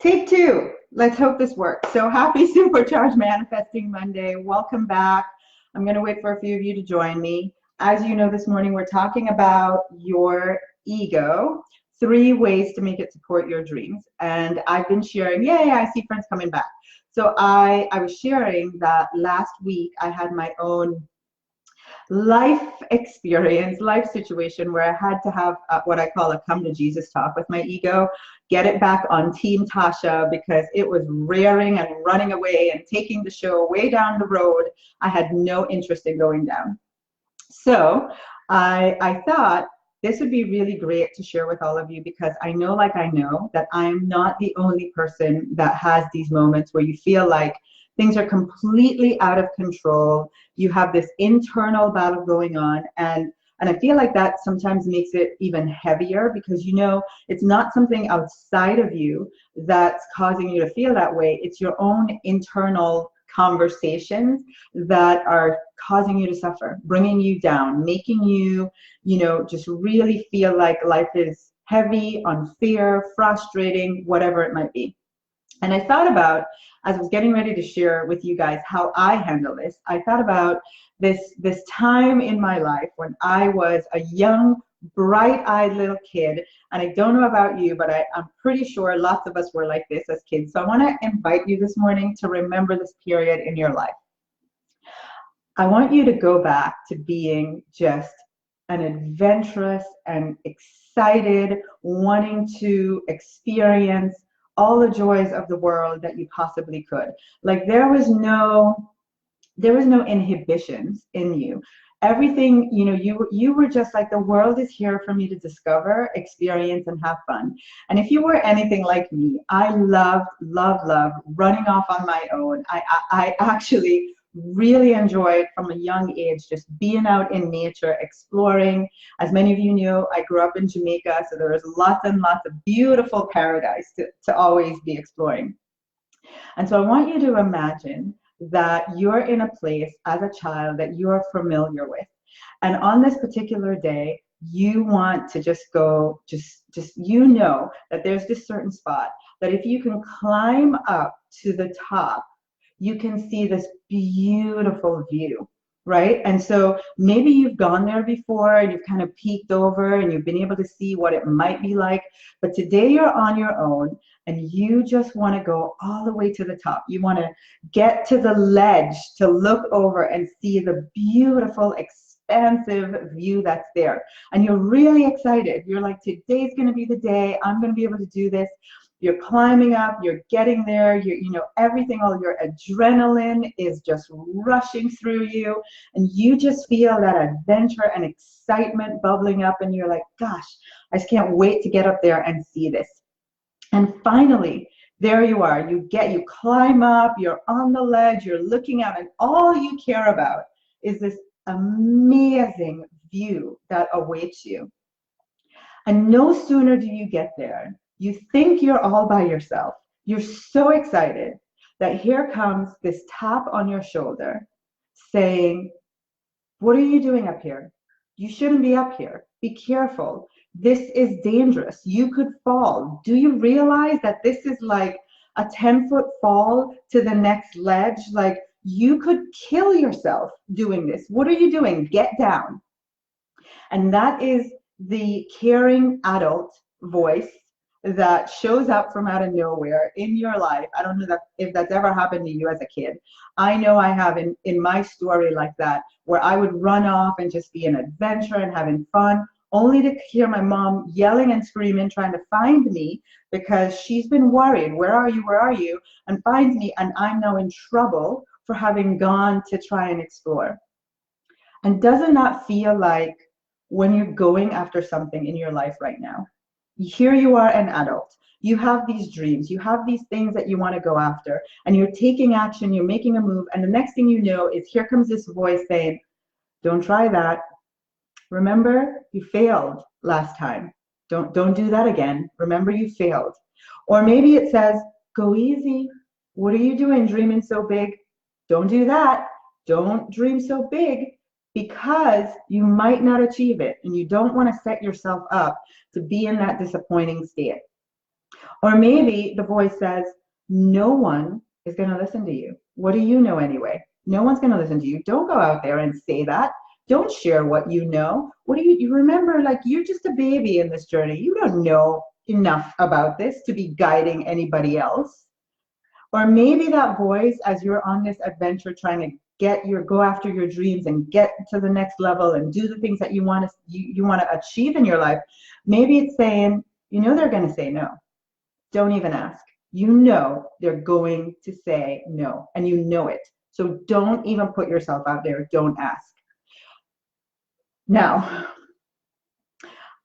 Take two. Let's hope this works. So happy Supercharged Manifesting Monday. Welcome back. I'm going to wait for a few of you to join me. As you know, this morning we're talking about your ego, 3 ways to make it support your dreams. And I've been sharing, yay, I see friends coming back. So I was sharing that last week I had my own life experience, life situation where I had to have what I call a come to Jesus talk with my ego, get it back on Team Tasha because it was rearing and running away and taking the show way down the road I had no interest in going down. So I thought this would be really great to share with all of you because I know that I am not the only person that has these moments where you feel like things are completely out of control. You have this internal battle going on, and I feel like that sometimes makes it even heavier because it's not something outside of you that's causing you to feel that way. It's your own internal conversations that are causing you to suffer, bringing you down, making you, just really feel like life is heavy, unfair, frustrating, whatever it might be. And I thought about, as I was getting ready to share with you guys how I handle this, I thought about this time in my life when I was a young, bright-eyed little kid. And I don't know about you, but I'm pretty sure lots of us were like this as kids. So I want to invite you this morning to remember this period in your life. I want you to go back to being just an adventurous and excited, wanting to experience all the joys of the world that you possibly could. Like there was no inhibitions in you. Everything, you were just like, the world is here for me to discover, experience, and have fun. And if you were anything like me, I loved running off on my own. I actually really enjoyed from a young age just being out in nature, exploring. As many of you know, I grew up in Jamaica, so there was lots and lots of beautiful paradise to always be exploring. And so I want you to imagine that you're in a place as a child that you're familiar with. And on this particular day, you want to just go, that there's this certain spot that if you can climb up to the top, you can see this beautiful view, right? And so maybe you've gone there before and you've kind of peeked over and you've been able to see what it might be like. But today you're on your own and you just want to go all the way to the top. You want to get to the ledge to look over and see the beautiful, expansive view that's there. And you're really excited. You're like, today's going to be the day. I'm going to be able to do this. You're climbing up, you're getting there, everything, all your adrenaline is just rushing through you, and you just feel that adventure and excitement bubbling up, and you're like, gosh, I just can't wait to get up there and see this. And finally, there you are. You climb up, you're on the ledge, you're looking out, and all you care about is this amazing view that awaits you. And no sooner do you get there, you think you're all by yourself. You're so excited that here comes this tap on your shoulder saying, what are you doing up here? You shouldn't be up here. Be careful. This is dangerous. You could fall. Do you realize that this is like a 10-foot fall to the next ledge? Like you could kill yourself doing this. What are you doing? Get down. And that is the caring adult voice that shows up from out of nowhere in your life. I don't know if that's ever happened to you as a kid. I know I have in my story like that, where I would run off and just be an adventure and having fun, only to hear my mom yelling and screaming, trying to find me because she's been worried. Where are you? Where are you? And finds me, and I'm now in trouble for having gone to try and explore. And doesn't that feel like when you're going after something in your life right now? Here you are, an adult. You have these dreams. You have these things that you want to go after. And you're taking action. You're making a move. And the next thing you know is here comes this voice saying, don't try that. Remember, you failed last time. Don't do that again. Remember, you failed. Or maybe it says, go easy. What are you doing dreaming so big? Don't do that. Don't dream so big, because you might not achieve it and you don't want to set yourself up to be in that disappointing state. Or maybe the voice says, no one is going to listen to you. What do you know anyway? No one's going to listen to you. Don't go out there and say that. Don't share what you know. What do you remember? Like, you're just a baby in this journey. You don't know enough about this to be guiding anybody else. Or maybe that voice, as you're on this adventure trying to go after your dreams and get to the next level and do the things that you want to achieve in your life, maybe it's saying, you know, they're going to say no. Don't even ask. You know they're going to say no, and you know it. So don't even put yourself out there. Don't ask. Now,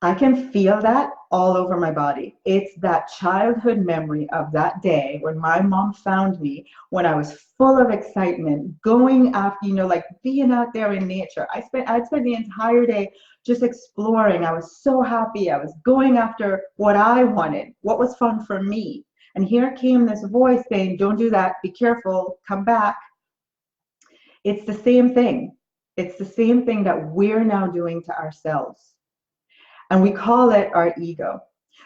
I can feel that all over my body. It's that childhood memory of that day when my mom found me, when I was full of excitement, going after, you know, like being out there in nature. I'd spent the entire day just exploring. I was so happy. I was going after what I wanted, what was fun for me. And here came this voice saying, don't do that, be careful, come back. It's the same thing. It's the same thing that we're now doing to ourselves. And we call it our ego.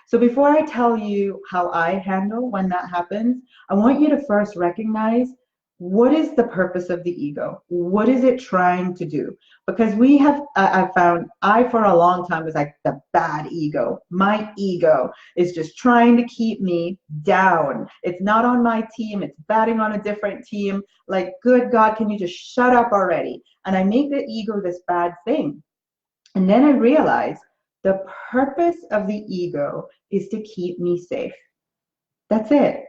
So before I tell you how I handle when that happens, I want you to first recognize, what is the purpose of the ego? What is it trying to do? Because I found, for a long time was like the bad ego. My ego is just trying to keep me down. It's not on my team. It's batting on a different team. Like, good God, can you just shut up already? And I make the ego this bad thing. And then I realized, the purpose of the ego is to keep me safe. That's it.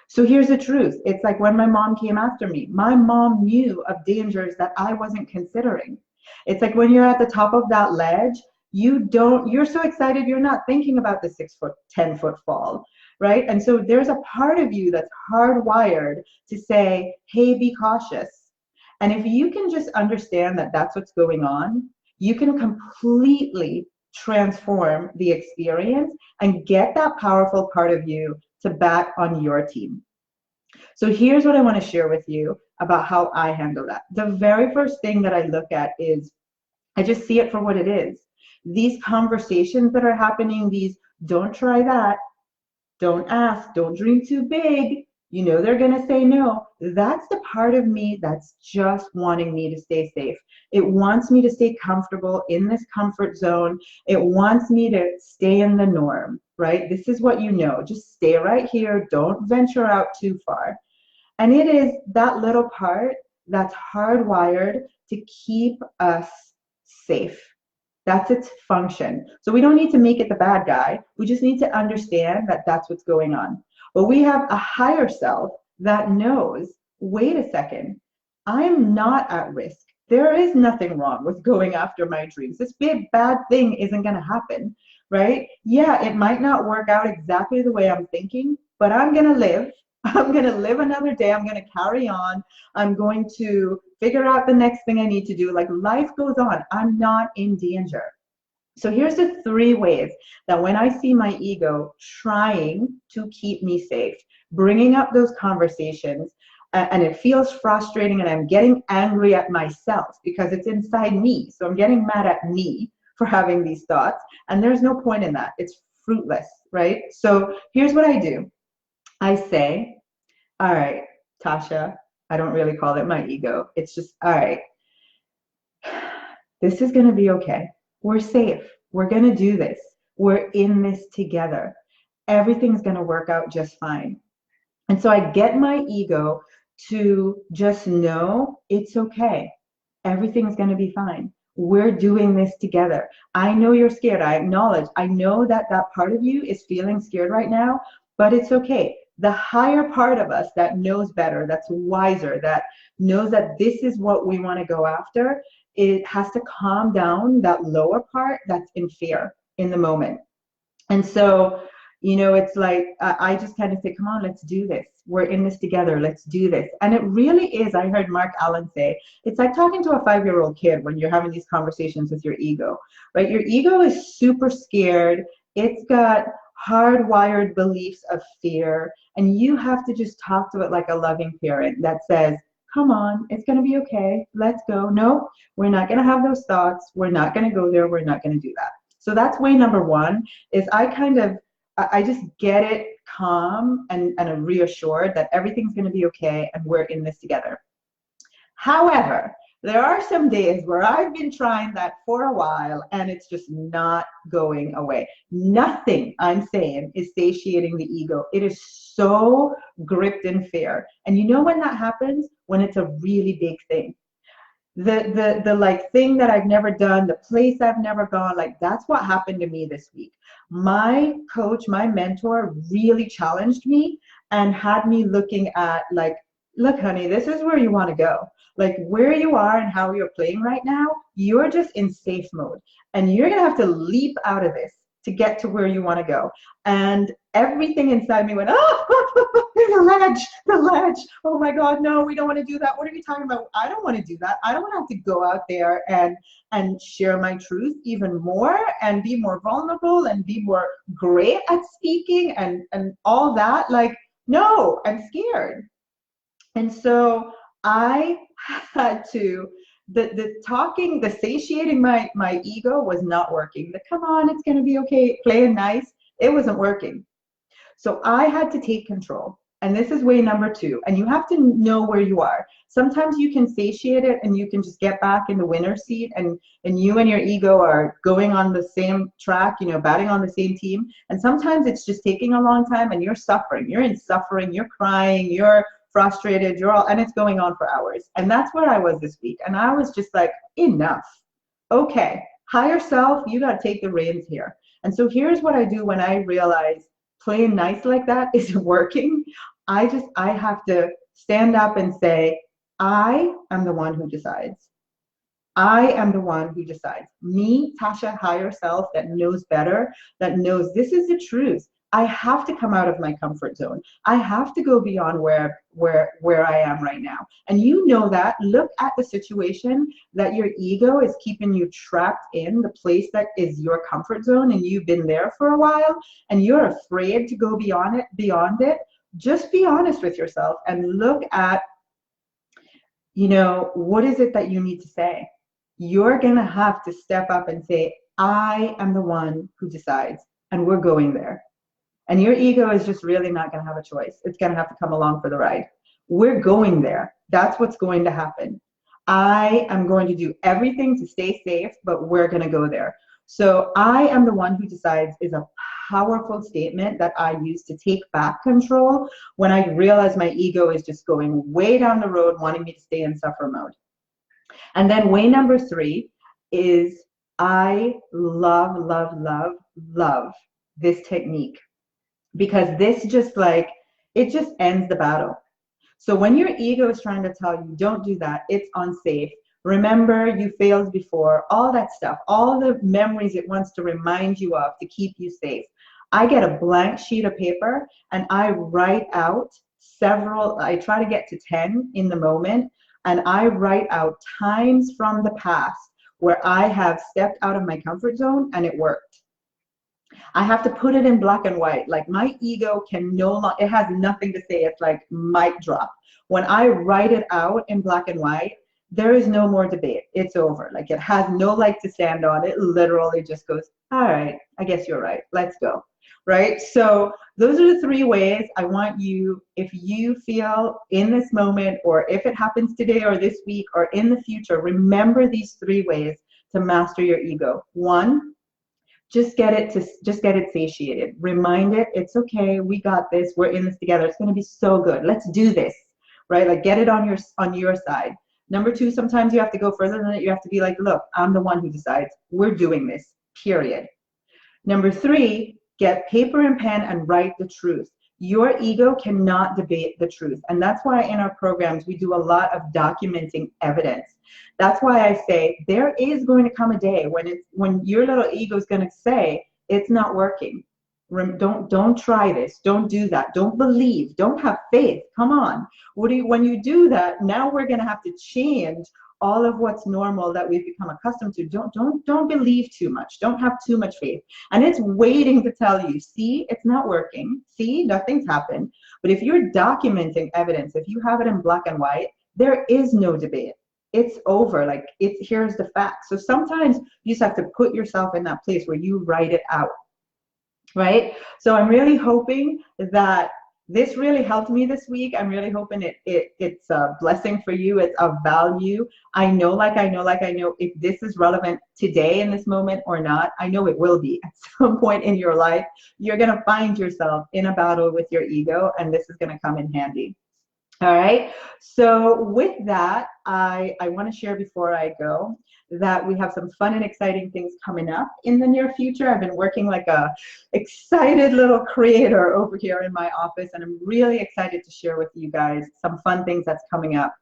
So here's the truth. It's like when my mom came after me. My mom knew of dangers that I wasn't considering. It's like when you're at the top of that ledge, you're so excited, you're not thinking about the 6 foot, 10 foot fall, right? And so there's a part of you that's hardwired to say, hey, be cautious. And if you can just understand that that's what's going on, you can completely transform the experience and get that powerful part of you to back on your team. So here's what I want to share with you about how I handle that. The very first thing that I look at is, I just see it for what it is. These conversations that are happening, these don't try that, don't ask, don't dream too big, you know they're going to say no. That's the part of me that's just wanting me to stay safe. It wants me to stay comfortable in this comfort zone. It wants me to stay in the norm, right? This is what you know. Just stay right here. Don't venture out too far. And it is that little part that's hardwired to keep us safe. That's its function. So we don't need to make it the bad guy. We just need to understand that that's what's going on. But we have a higher self that knows, wait a second, I'm not at risk. There is nothing wrong with going after my dreams. This big bad thing isn't going to happen, right? Yeah, it might not work out exactly the way I'm thinking, but I'm going to live. I'm going to live another day. I'm going to carry on. I'm going to figure out the next thing I need to do. Like, life goes on. I'm not in danger. So here's the 3 ways that when I see my ego trying to keep me safe, bringing up those conversations, and it feels frustrating and I'm getting angry at myself because it's inside me. So I'm getting mad at me for having these thoughts, and there's no point in that. It's fruitless, right? So here's what I do. I say, all right, Tasha, I don't really call it my ego. It's just, all right, this is going to be okay. We're safe. We're going to do this. We're in this together. Everything's going to work out just fine. And so I get my ego to just know it's okay. Everything's going to be fine. We're doing this together. I know you're scared. I acknowledge. I know that that part of you is feeling scared right now, but it's okay. The higher part of us that knows better, that's wiser, that knows that this is what we want to go after, it has to calm down that lower part that's in fear in the moment. And so, you know, it's like, I just kind of say, come on, let's do this. We're in this together. Let's do this. And it really is, I heard Mark Allen say, it's like talking to a 5-year-old kid when you're having these conversations with your ego, right? Your ego is super scared. It's got hardwired beliefs of fear. And you have to just talk to it like a loving parent that says, come on, it's going to be okay. Let's go. No, we're not going to have those thoughts. We're not going to go there. We're not going to do that. So that's way number 1, is I kind of I just get it calm and reassured that everything's going to be okay and we're in this together. However, there are some days where I've been trying that for a while and it's just not going away. Nothing I'm saying is satiating the ego. It is so gripped in fear. And you know when that happens? When it's a really big thing. The like thing that I've never done, the place I've never gone, like that's what happened to me this week. My coach, my mentor really challenged me and had me looking at like, look, honey, this is where you want to go. Like where you are and how you're playing right now, you're just in safe mode. And you're going to have to leap out of this to get to where you want to go. And everything inside me went, oh, the ledge. Oh my God, no, we don't want to do that. What are you talking about? I don't want to do that. I don't want to have to go out there and share my truth even more and be more vulnerable and be more great at speaking and all that. Like, no, I'm scared. And so I had to, the talking, the satiating my ego was not working. The come on, it's going to be okay, playing nice, it wasn't working. So I had to take control. And this is way number 2. And you have to know where you are. Sometimes you can satiate it and you can just get back in the winner's seat and you and your ego are going on the same track, you know, batting on the same team. And sometimes it's just taking a long time and you're suffering. You're in suffering, you're crying, you're frustrated, and it's going on for hours. And that's where I was this week. And I was just like, enough. Okay, higher self, you got to take the reins here. And so here's what I do when I realize playing nice like that isn't working. I have to stand up and say, I am the one who decides. I am the one who decides. Me, Tasha, higher self that knows better, that knows this is the truth. I have to come out of my comfort zone. I have to go beyond where I am right now. And you know that. Look at the situation that your ego is keeping you trapped in, the place that is your comfort zone, and you've been there for a while, and you're afraid to go beyond it. Just be honest with yourself and look at, you know, what is it that you need to say? You're going to have to step up and say, I am the one who decides, and we're going there. And your ego is just really not going to have a choice. It's going to have to come along for the ride. We're going there. That's what's going to happen. I am going to do everything to stay safe, but we're going to go there. So I am the one who decides is a powerful statement that I use to take back control when I realize my ego is just going way down the road, wanting me to stay in suffer mode. And then way number 3 is I love, love, love, love this technique. Because this just like, it just ends the battle. So when your ego is trying to tell you, don't do that, it's unsafe, remember you failed before, all that stuff, all the memories it wants to remind you of to keep you safe. I get a blank sheet of paper and I write out I try to get to 10 in the moment, and I write out times from the past where I have stepped out of my comfort zone and it worked. I have to put it in black and white. Like my ego can no longer, it has nothing to say. It's like mic drop. When I write it out in black and white, there is no more debate. It's over. Like it has no leg to stand on. It literally just goes, all right, I guess you're right. Let's go. Right? So those are the 3 ways I want you, if you feel in this moment, or if it happens today or this week or in the future, remember these 3 ways to master your ego. 1, just get it satiated. Remind it, it's okay, we got this, we're in this together, it's going to be so good, let's do this, right? Like get it on your side. Number 2, sometimes you have to go further than it. You have to be like, look, I'm the one who decides, we're doing this, period. Number 3, get paper and pen and write the truth. Your ego cannot debate the truth. And that's why in our programs, we do a lot of documenting evidence. That's why I say there is going to come a day when your little ego is going to say, it's not working. Don't try this. Don't do that. Don't believe. Don't have faith. Come on. When you do that, now we're going to have to change all of what's normal that we've become accustomed to. Don't believe too much. Don't have too much faith. And it's waiting to tell you, see, it's not working. See, nothing's happened. But if you're documenting evidence, if you have it in black and white, there is no debate. It's over. Like here's the facts. So sometimes you just have to put yourself in that place where you write it out. right? So I'm really hoping that this really helped me this week. I'm really hoping it's a blessing for you. It's of value. I know if this is relevant today in this moment or not, I know it will be at some point in your life. You're going to find yourself in a battle with your ego, and this is going to come in handy. All right. So with that, I want to share before I go that we have some fun and exciting things coming up in the near future. I've been working like a excited little creator over here in my office, and I'm really excited to share with you guys some fun things that's coming up.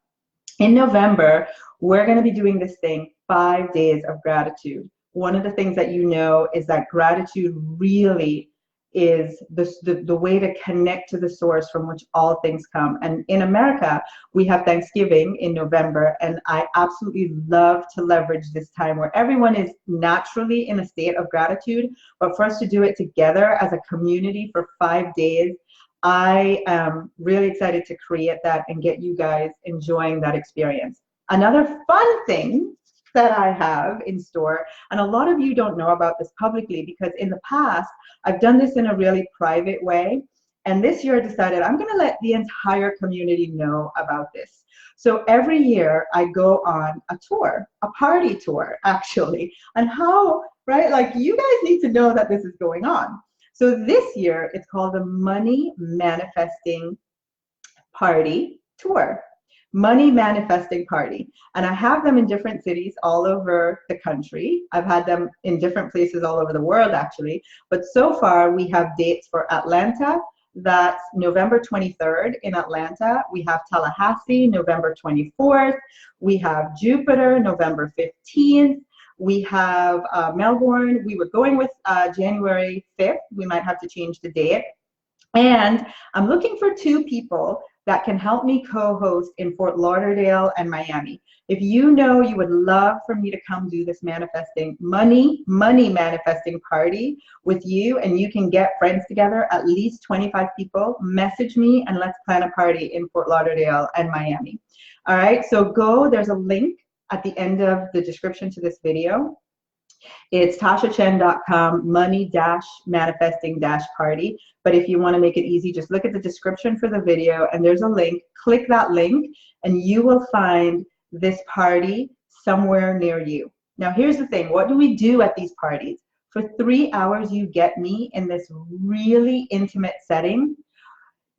In November, we're going to be doing this thing, 5 days of gratitude. One of the things that you know is that gratitude really is the way to connect to the source from which all things come. And in America, we have Thanksgiving in November, and I absolutely love to leverage this time where everyone is naturally in a state of gratitude, but for us to do it together as a community for 5 days, I am really excited to create that and get you guys enjoying that experience. Another fun thing that I have in store, and a lot of you don't know about this publicly because in the past, I've done this in a really private way. And this year I decided I'm going to let the entire community know about this. So every year I go on a tour, a party tour actually, and how, right? Like you guys need to know that this is going on. So this year it's called the Money Manifesting Party Tour. Money Manifesting Party. And I have them in different cities all over the country. I've had them in different places all over the world, actually. But so far, we have dates for Atlanta. That's November 23rd in Atlanta. We have Tallahassee, November 24th. We have Jupiter, November 15th. We have Melbourne. We were going with January 5th. We might have to change the date. And I'm looking for 2 people that can help me co-host in Fort Lauderdale and Miami. If you know you would love for me to come do this manifesting money manifesting party with you, and you can get friends together, at least 25 people, message me and let's plan a party in Fort Lauderdale and Miami. All right, so go, there's a link at the end of the description to this video. It's tashachen.com, money-manifesting-party. But if you want to make it easy, just look at the description for the video and there's a link. Click that link and you will find this party somewhere near you. Now, here's the thing. What do we do at these parties? For 3 hours, you get me in this really intimate setting.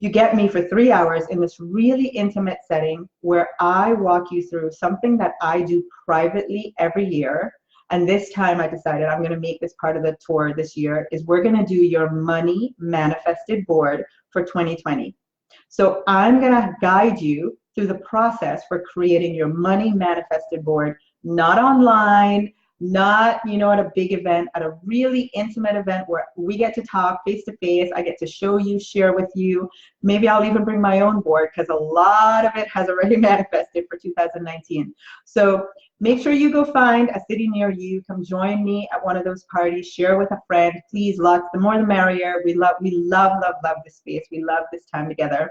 You get me for 3 hours in this really intimate setting where I walk you through something that I do privately every year. And this time I decided I'm going to make this part of the tour this year is we're going to do your money manifested board for 2020. So I'm going to guide you through the process for creating your money manifested board, not online, not, at a big event, at a really intimate event where we get to talk face to face. I get to show you, share with you. Maybe I'll even bring my own board because a lot of it has already manifested for 2019. So make sure you go find a city near you. Come join me at one of those parties. Share with a friend. Please, lots. The more the merrier. We love this space. We love this time together.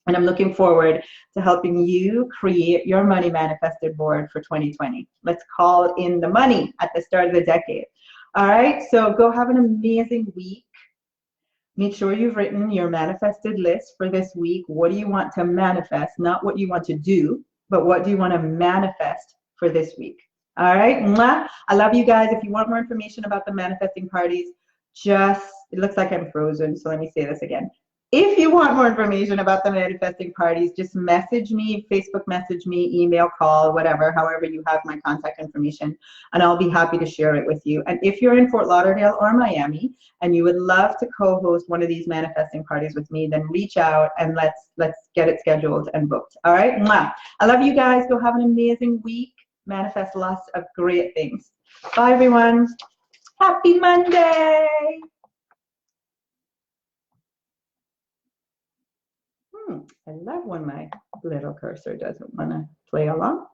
And I'm looking forward to helping you create your money manifested board for 2020. Let's call in the money at the start of the decade. All right, so go have an amazing week. Make sure you've written your manifested list for this week. What do you want to manifest? Not what you want to do, but what do you want to manifest for this week? All right, mwah. I love you guys. If you want more information about the manifesting parties, it looks like I'm frozen, so let me say this again. If you want more information about the manifesting parties, just message me, Facebook message me, email, call, whatever, however you have my contact information, and I'll be happy to share it with you. And if you're in Fort Lauderdale or Miami and you would love to co-host one of these manifesting parties with me, then reach out and let's get it scheduled and booked. All right? Mwah. I love you guys. Go have an amazing week. Manifest lots of great things. Bye, everyone. Happy Monday. I love when my little cursor doesn't want to play along.